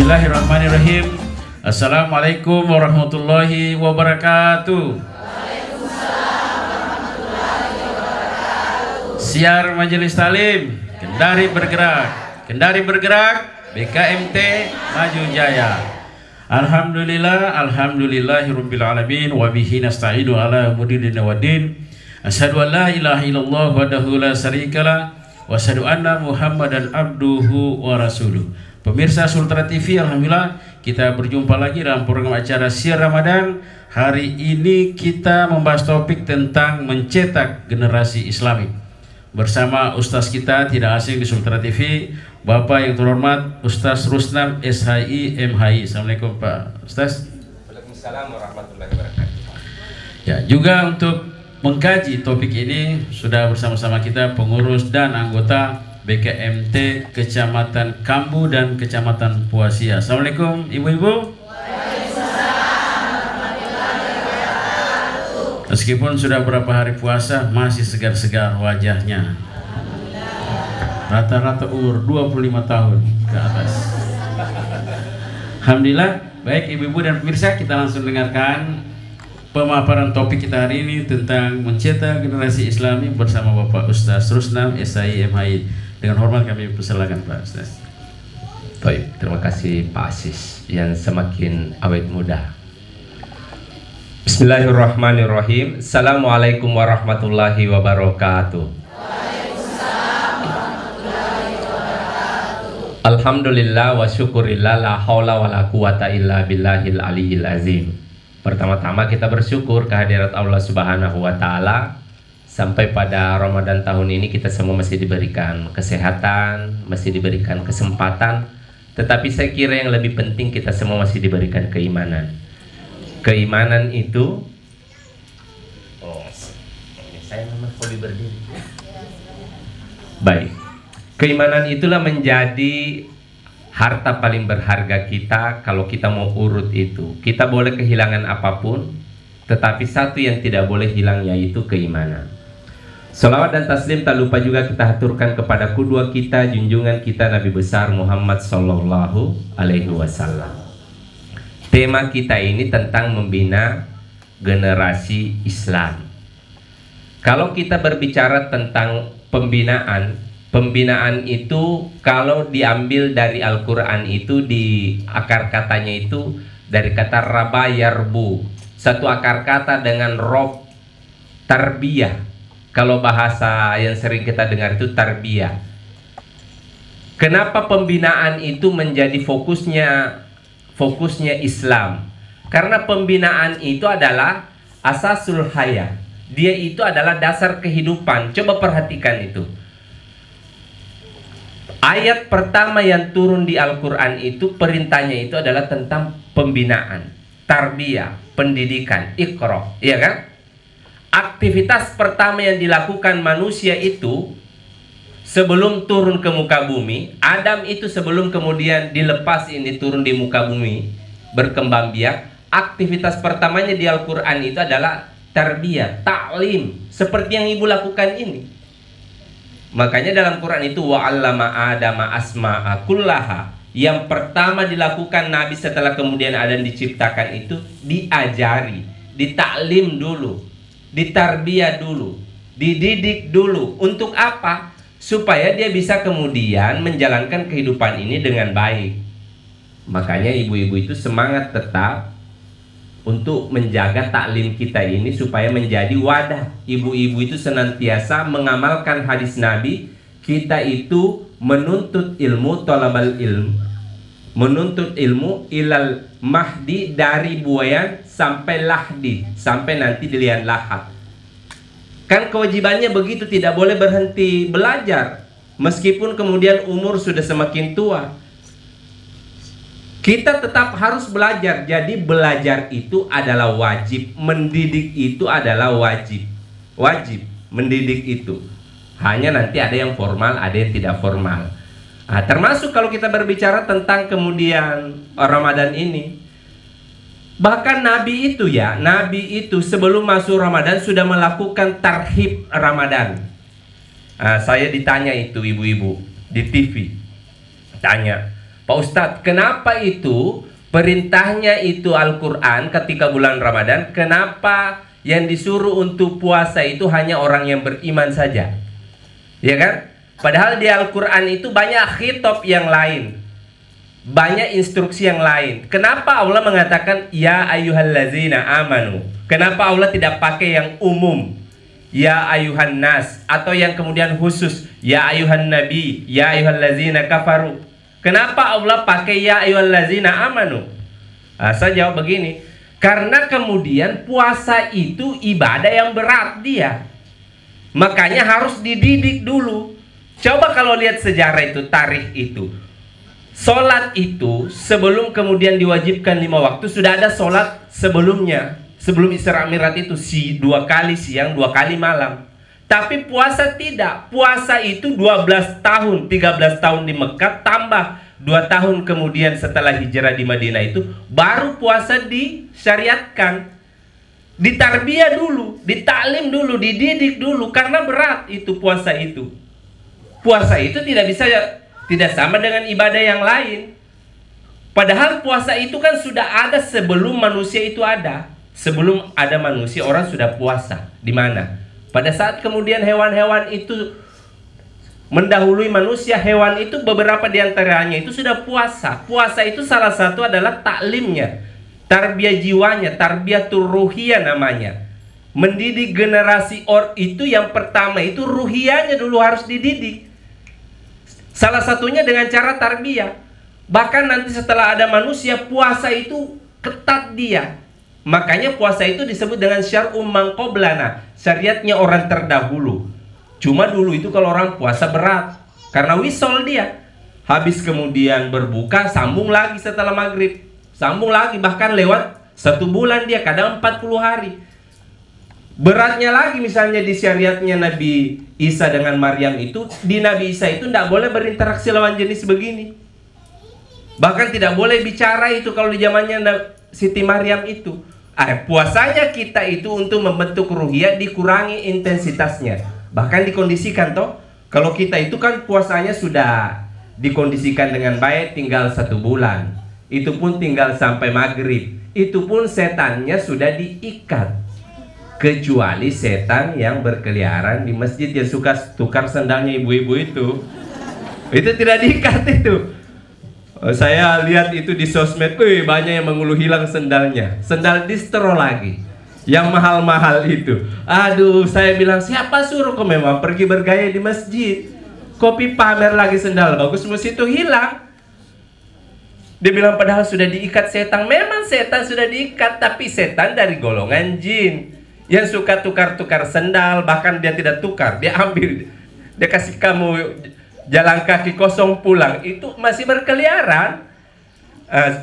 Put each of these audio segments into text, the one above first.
Bismillahirrahmanirrahim. Assalamualaikum warahmatullahi wabarakatuh. Siar Majelis Talim Kendari bergerak BKMT Maju Jaya. Alhamdulillahirabbil alamin wa bihi nasta'inu ala umuri waddin. Asyhadu an la ilaha illallah wahdahu la syarikalah wa asyhadu anna Muhammadan abduhu wa rasuluh. Pemirsa Sultra TV, alhamdulillah kita berjumpa lagi dalam program acara Siar Ramadan. Hari ini kita membahas topik tentang mencetak generasi Islami bersama Ustaz kita tidak asing di Sultra TV, Bapak yang terhormat Ustaz Rusnam SHI MHI. Assalamualaikum Pak Ustaz. Waalaikumsalam warahmatullahi wabarakatuh. Ya, juga untuk mengkaji topik ini sudah bersama-sama kita pengurus dan anggota BKMT Kecamatan Kambu dan Kecamatan Puasia. Assalamualaikum ibu-ibu. Meskipun sudah berapa hari puasa masih segar-segar wajahnya. Rata-rata umur 25 tahun ke atas. Alhamdulillah. Baik ibu-ibu dan pemirsa, kita langsung dengarkan pemaparan topik kita hari ini tentang mencetak generasi Islami bersama Bapak Ustaz Rusnam SHI MHI. Dengan hormat kami persilakan Pak Ustaz. Baik, terima kasih Pak Asis yang semakin awet muda. Bismillahirrahmanirrahim. Assalamualaikum warahmatullahi wabarakatuh. Alhamdulillah wa syukurillah la haula wa la quwata illa billahil aliyil azim. Pertama-tama kita bersyukur kehadirat Allah Subhanahu wa taala. Sampai pada Ramadan tahun ini kita semua masih diberikan kesehatan, masih diberikan kesempatan. Tetapi saya kira yang lebih penting kita semua masih diberikan keimanan. Keimanan itu, saya memang boleh berdiri. Baik, keimanan itulah menjadi harta paling berharga kita. Kalau kita mau urut itu, kita boleh kehilangan apapun, tetapi satu yang tidak boleh hilang yaitu keimanan. Salawat dan taslim tak lupa juga kita haturkan kepada kedua kita, junjungan kita Nabi besar Muhammad Sallallahu Alaihi Wasallam. Tema kita ini tentang membina generasi Islam. Kalau kita berbicara tentang pembinaan itu kalau diambil dari Al-Quran itu di akar katanya itu dari kata rabayarbu, satu akar kata dengan rob tarbiyah. Kalau bahasa yang sering kita dengar itu tarbiyah. Kenapa pembinaan itu menjadi fokusnya Islam? Karena pembinaan itu adalah asasul haya. Dia itu adalah dasar kehidupan. Coba perhatikan itu. Ayat pertama yang turun di Al-Quran itu perintahnya itu adalah tentang pembinaan, tarbiyah, pendidikan, iqra, iya kan? Aktivitas pertama yang dilakukan manusia itu sebelum turun ke muka bumi, Adam itu sebelum kemudian dilepas ini turun di muka bumi, berkembang biak, aktivitas pertamanya di Al-Quran itu adalah tarbiyah, taklim, seperti yang ibu lakukan ini. Makanya dalam Quran itu wa'allama adama asma'a kullaha. Yang pertama dilakukan Nabi setelah kemudian Adam diciptakan itu diajari, ditaklim dulu, ditarbiyah dulu, dididik dulu. Untuk apa? Supaya dia bisa kemudian menjalankan kehidupan ini dengan baik. Makanya ibu-ibu itu semangat tetap untuk menjaga taklim kita ini supaya menjadi wadah. Ibu-ibu itu senantiasa mengamalkan hadis Nabi. Kita itu menuntut ilmu, thalabal ilm, menuntut ilmu ilal mahdi, dari buayan sampai lahdi, sampai nanti dilihat lahat. Kan kewajibannya begitu, tidak boleh berhenti belajar meskipun kemudian umur sudah semakin tua. Kita tetap harus belajar. Jadi belajar itu adalah wajib, mendidik itu adalah wajib. Wajib mendidik itu. Hanya nanti ada yang formal, ada yang tidak formal. Nah, termasuk kalau kita berbicara tentang kemudian Ramadan ini, bahkan Nabi itu ya, Nabi itu sebelum masuk Ramadan sudah melakukan tarhib Ramadan. Nah, saya ditanya itu ibu-ibu di TV, tanya, Pak Ustadz, kenapa itu perintahnya itu Al-Quran ketika bulan Ramadan, kenapa yang disuruh untuk puasa itu hanya orang yang beriman saja? Ya kan? Padahal di Al-Quran itu banyak khitab yang lain, banyak instruksi yang lain. Kenapa Allah mengatakan ya ayyuhallazina amanu? Kenapa Allah tidak pakai yang umum, ya ayuhan nas, atau yang kemudian khusus ya ayuhan nabi, ya ayyuhallazina kafaru? Kenapa Allah pakai ya ayyuhallazina amanu? Saya jawab begini, karena kemudian puasa itu ibadah yang berat dia, makanya harus dididik dulu. Coba kalau lihat sejarah itu, tarikh itu, sholat itu sebelum kemudian diwajibkan 5 waktu sudah ada sholat sebelumnya. Sebelum Isra Mi'raj itu 2 kali siang, 2 kali malam. Tapi puasa tidak. Puasa itu 12 tahun, 13 tahun di Mekah, tambah 2 tahun kemudian setelah hijrah di Madinah itu, baru puasa disyariatkan. Ditarbiyah dulu, ditaklim dulu, dididik dulu, karena berat itu puasa itu. Puasa itu tidak sama dengan ibadah yang lain. Padahal puasa itu kan sudah ada sebelum manusia itu ada. Sebelum ada manusia, orang sudah puasa. Di mana? Pada saat kemudian hewan-hewan itu mendahului manusia, hewan itu beberapa diantaranya itu sudah puasa. Puasa itu salah satu adalah taklimnya, tarbiyah jiwanya, tarbiyah ruhiyah namanya. Mendidik generasi itu yang pertama itu ruhiyahnya dulu harus dididik. Salah satunya dengan cara tarbiyah. Bahkan nanti setelah ada manusia, puasa itu ketat dia. Makanya puasa itu disebut dengan syar'um man qablana, syariatnya orang terdahulu. Cuma dulu itu kalau orang puasa berat, karena wisol dia. Habis kemudian berbuka, sambung lagi setelah maghrib, sambung lagi, bahkan lewat 1 bulan dia, kadang 40 hari. Beratnya lagi misalnya di syariatnya Nabi Isa dengan Maryam itu, di Nabi Isa itu tidak boleh berinteraksi lawan jenis begini. Bahkan tidak boleh bicara itu kalau di zamannya Siti Maryam itu. Puasanya kita itu untuk membentuk ruhiyah dikurangi intensitasnya. Bahkan dikondisikan toh. Kalau kita itu kan puasanya sudah dikondisikan dengan baik, tinggal 1 bulan. Itu pun tinggal sampai maghrib. Itu pun setannya sudah diikat. Kecuali setan yang berkeliaran di masjid yang suka tukar sendalnya ibu-ibu itu. Itu tidak diikat itu. Saya lihat itu di sosmed, banyak yang mengeluh hilang sendalnya. Sendal distro lagi, yang mahal-mahal itu. Aduh, saya bilang, siapa suruh kau memang pergi bergaya di masjid? Kopi pamer lagi sendal bagus, mesti itu hilang. Dia bilang padahal sudah diikat setan. Memang setan sudah diikat, tapi setan dari golongan jin yang suka tukar-tukar sendal. Bahkan dia tidak tukar, dia ambil, dia kasih kamu jalan kaki kosong pulang, itu masih berkeliaran.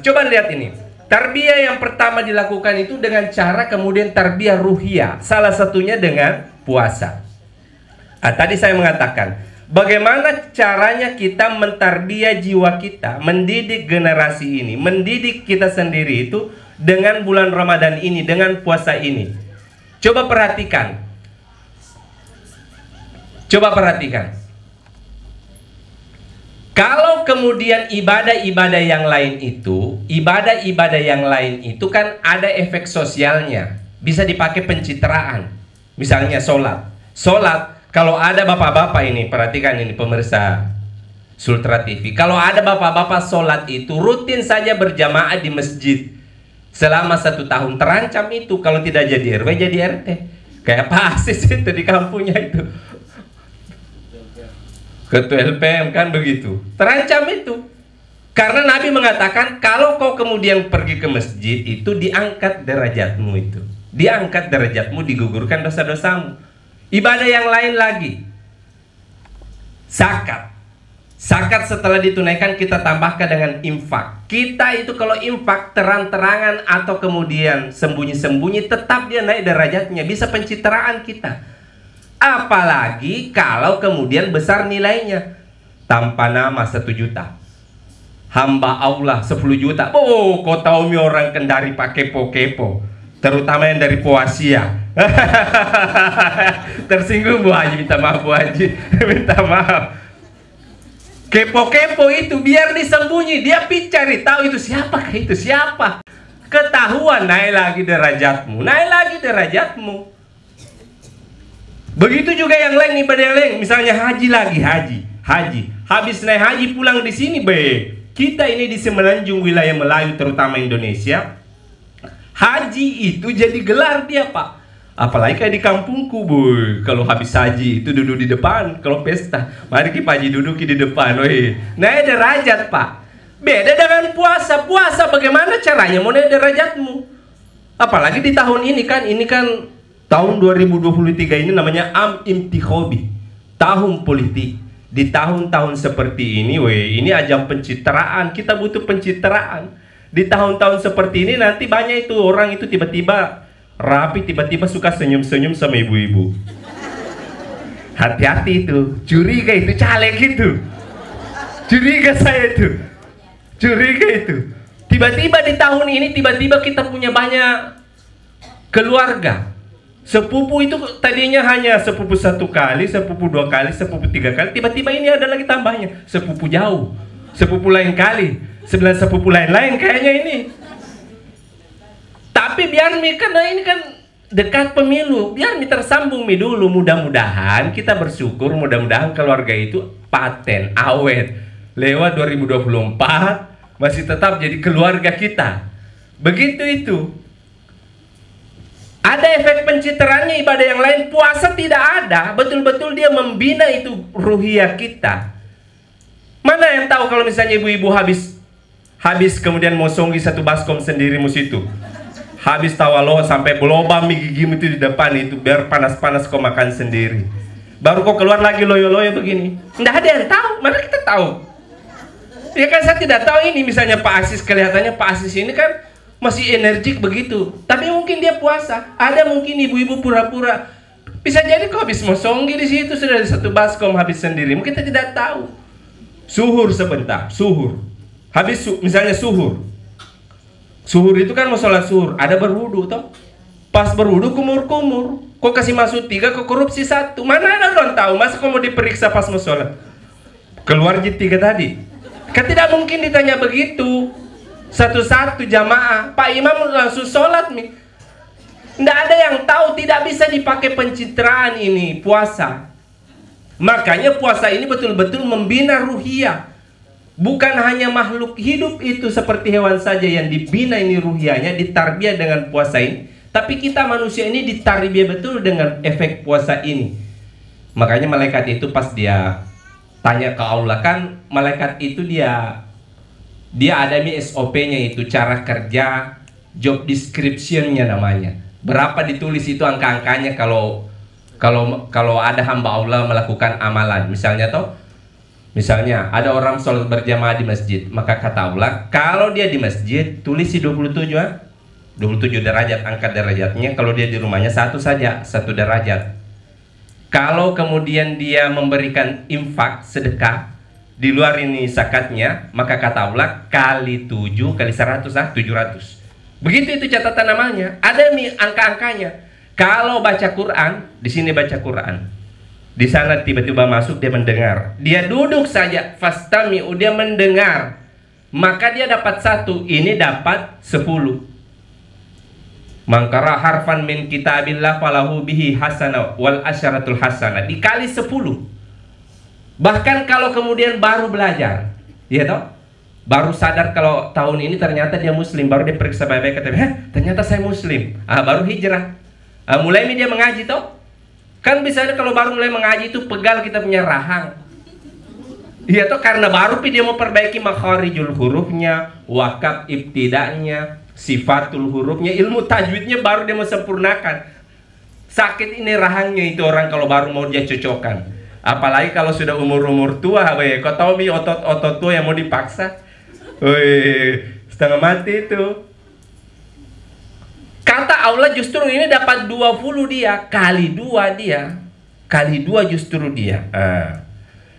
Coba lihat ini. Tarbiyah yang pertama dilakukan itu dengan cara kemudian tarbiyah ruhiyah. Salah satunya dengan puasa. Tadi saya mengatakan, bagaimana caranya kita mentarbiyah jiwa kita, mendidik generasi ini, mendidik kita sendiri itu dengan bulan Ramadan ini, dengan puasa ini. Coba perhatikan. Coba perhatikan. Kalau kemudian ibadah-ibadah yang lain itu, kan ada efek sosialnya, bisa dipakai pencitraan. Misalnya sholat. Sholat, kalau ada bapak-bapak ini, perhatikan ini pemirsa Sultra TV. Kalau ada bapak-bapak sholat itu, rutin saja berjamaah di masjid selama 1 tahun, terancam itu. Kalau tidak jadi RW, jadi RT. Kayak Pak Asis itu di kampungnya itu. Ketua LPM kan begitu. Terancam itu. Karena Nabi mengatakan kalau kau kemudian pergi ke masjid itu diangkat derajatmu itu. Diangkat derajatmu, digugurkan dosa-dosamu. Ibadah yang lain lagi. Zakat. Zakat setelah ditunaikan kita tambahkan dengan infak. Kita itu kalau infak terang-terangan atau kemudian sembunyi-sembunyi tetap dia naik derajatnya. Bisa pencitraan kita. Apalagi kalau kemudian besar nilainya. Tanpa nama 1 juta. Hamba Allah 10 juta. Oh, kau tahu mi orang Kendari pakai kepo-kepo. Terutama yang dari Poasia. Tersinggung Bu Haji, minta maaf Bu Haji. Minta maaf. Kepo-kepo itu biar disembunyi, dia cari tahu itu siapakah itu siapa. Ketahuan, naik lagi derajatmu, naik lagi derajatmu. Begitu juga yang lain, ibadah yang lain, misalnya haji lagi, haji. Habis naik haji pulang di sini, kita ini di semenanjung wilayah Melayu terutama Indonesia, haji itu jadi gelar dia, Pak. Apalagi kayak di kampungku, boy. Kalau habis haji itu duduk di depan. Kalau pesta, mari kita haji duduk di depan, weh. Naik derajat, Pak. Beda dengan puasa. Puasa bagaimana caranya mau naik derajatmu? Apalagi di tahun ini kan tahun 2023 ini namanya Am Imtikhobi, tahun politik. Di tahun-tahun seperti ini, weh, ini ajang pencitraan. Kita butuh pencitraan. Di tahun-tahun seperti ini nanti banyak itu orang itu tiba-tiba rapi, tiba-tiba suka senyum-senyum sama ibu-ibu. Hati-hati itu, curiga itu caleg itu. Curiga saya itu. Curiga itu. Tiba-tiba di tahun ini tiba-tiba kita punya banyak keluarga. Sepupu itu tadinya hanya sepupu 1 kali, sepupu 2 kali, sepupu 3 kali. Tiba-tiba ini ada lagi tambahnya, sepupu jauh, sepupu lain kali, 9 sepupu lain-lain kayaknya ini. Tapi biar mi, karena ini kan dekat pemilu, biar mi tersambung mi dulu. Mudah-mudahan kita bersyukur, mudah-mudahan keluarga itu paten, awet. Lewat 2024 masih tetap jadi keluarga kita. Begitu itu. Ada efek pencitraannya ibadah yang lain, puasa tidak ada. Betul-betul dia membina itu ruhiyah kita. Mana yang tahu kalau misalnya ibu-ibu habis kemudian mau songgi 1 baskom sendiri musitu. Habis tawaloh sampai belobam gigimu itu di depan itu biar panas-panas kau makan sendiri. Baru kau keluar lagi loyo-loyo begini. Nggak ada yang tahu, mana kita tahu? Ya kan saya tidak tahu ini misalnya Pak Asis, kelihatannya Pak Asis ini kan masih energik begitu. Tapi mungkin dia puasa. Ada mungkin ibu-ibu pura-pura. Bisa jadi kau habis mau songgi di situ sudah ada 1 baskom habis sendiri. Mungkin kita tidak tahu. Suhur sebentar, suhur. Habis misalnya suhur. Suhur itu kan mau sholat suhur, ada berwudu toh. Pas berwudu kumur-kumur, kok kasih masuk 3, kok korupsi 1. Mana ada orang tahu? Masa kok mau diperiksa pas mau sholat? Keluar jadi 3 tadi. Kan tidak mungkin ditanya begitu. Satu-satu jamaah, Pak Imam langsung sholat nih. Tidak ada yang tahu, tidak bisa dipakai pencitraan ini puasa. Makanya puasa ini betul-betul membina ruhiyah. Bukan hanya makhluk hidup itu seperti hewan saja yang dibina ini ruhiyahnya, ditarbiyah dengan puasa ini. Tapi kita manusia ini ditarbiyah betul dengan efek puasa ini. Makanya malaikat itu pas dia tanya ke Allah, kan malaikat itu dia ada SOP-nya itu, cara kerja, job description-nya namanya. Berapa ditulis itu angka-angkanya kalau ada hamba Allah melakukan amalan. Misalnya ada orang sholat berjamaah di masjid, maka kata Allah, kalau dia di masjid tulisi 27 derajat, angkat derajatnya. Kalau dia di rumahnya 1 saja, 1 derajat. Kalau kemudian dia memberikan infak, sedekah di luar ini zakatnya, maka kata Allah kali 7 kali 100 700. Begitu itu catatan namanya. Ada nih angka-angkanya. Kalau baca Quran, di sini baca Quran. Di sana tiba-tiba masuk, dia mendengar. Dia duduk saja, fastami'u, dia mendengar. Maka dia dapat 1, ini dapat 10. Mangkara harfan min kitabillah falahu bihi hasanah wal asyaratul hasanah. Dikali 10. Bahkan kalau kemudian baru belajar, ya toh? Baru sadar kalau tahun ini ternyata dia muslim, baru dia periksa baik-baik, kata, ternyata saya muslim. Baru hijrah. Mulai dia mengaji toh? Kan biasanya kalau baru mulai mengaji itu pegal kita punya rahang. Iya toh, karena baru dia mau perbaiki makharijul hurufnya, wakaf ibtidanya, sifatul hurufnya, ilmu tajwidnya baru dia mau sempurnakan. Sakit ini rahangnya itu orang kalau baru mau dia cocokkan. Apalagi kalau sudah umur-umur tua, kau tahu mi otot-otot tua yang mau dipaksa. Setengah mati itu. Kata Allah justru ini dapat 20 dia, kali 2 dia. Kali 2 justru dia.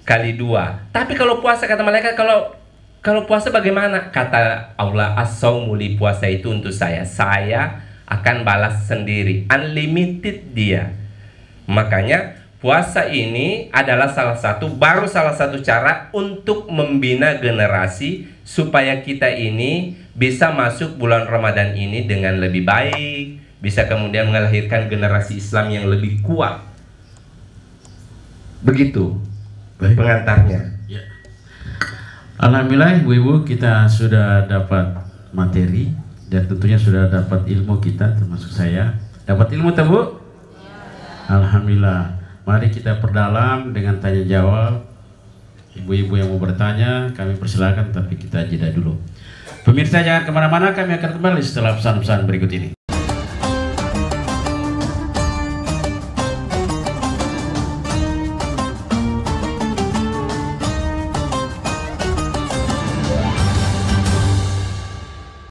Kali 2. Tapi kalau puasa kata malaikat, kalau puasa bagaimana? Kata Allah, as-saumu li, puasa itu untuk saya. Saya akan balas sendiri. Unlimited dia. Makanya puasa ini adalah baru salah satu cara untuk membina generasi supaya kita ini bisa masuk bulan Ramadan ini dengan lebih baik, bisa kemudian melahirkan generasi Islam yang lebih kuat. Begitu pengantarnya. Ya. Alhamdulillah ibu-ibu, kita sudah dapat materi dan tentunya sudah dapat ilmu kita, termasuk saya. Dapat ilmu tak Bu? Alhamdulillah. Mari kita perdalam dengan tanya jawab. Ibu-ibu yang mau bertanya kami persilakan, tapi kita jeda dulu. Pemirsa jangan kemana-mana, kami akan kembali setelah pesan-pesan berikut ini.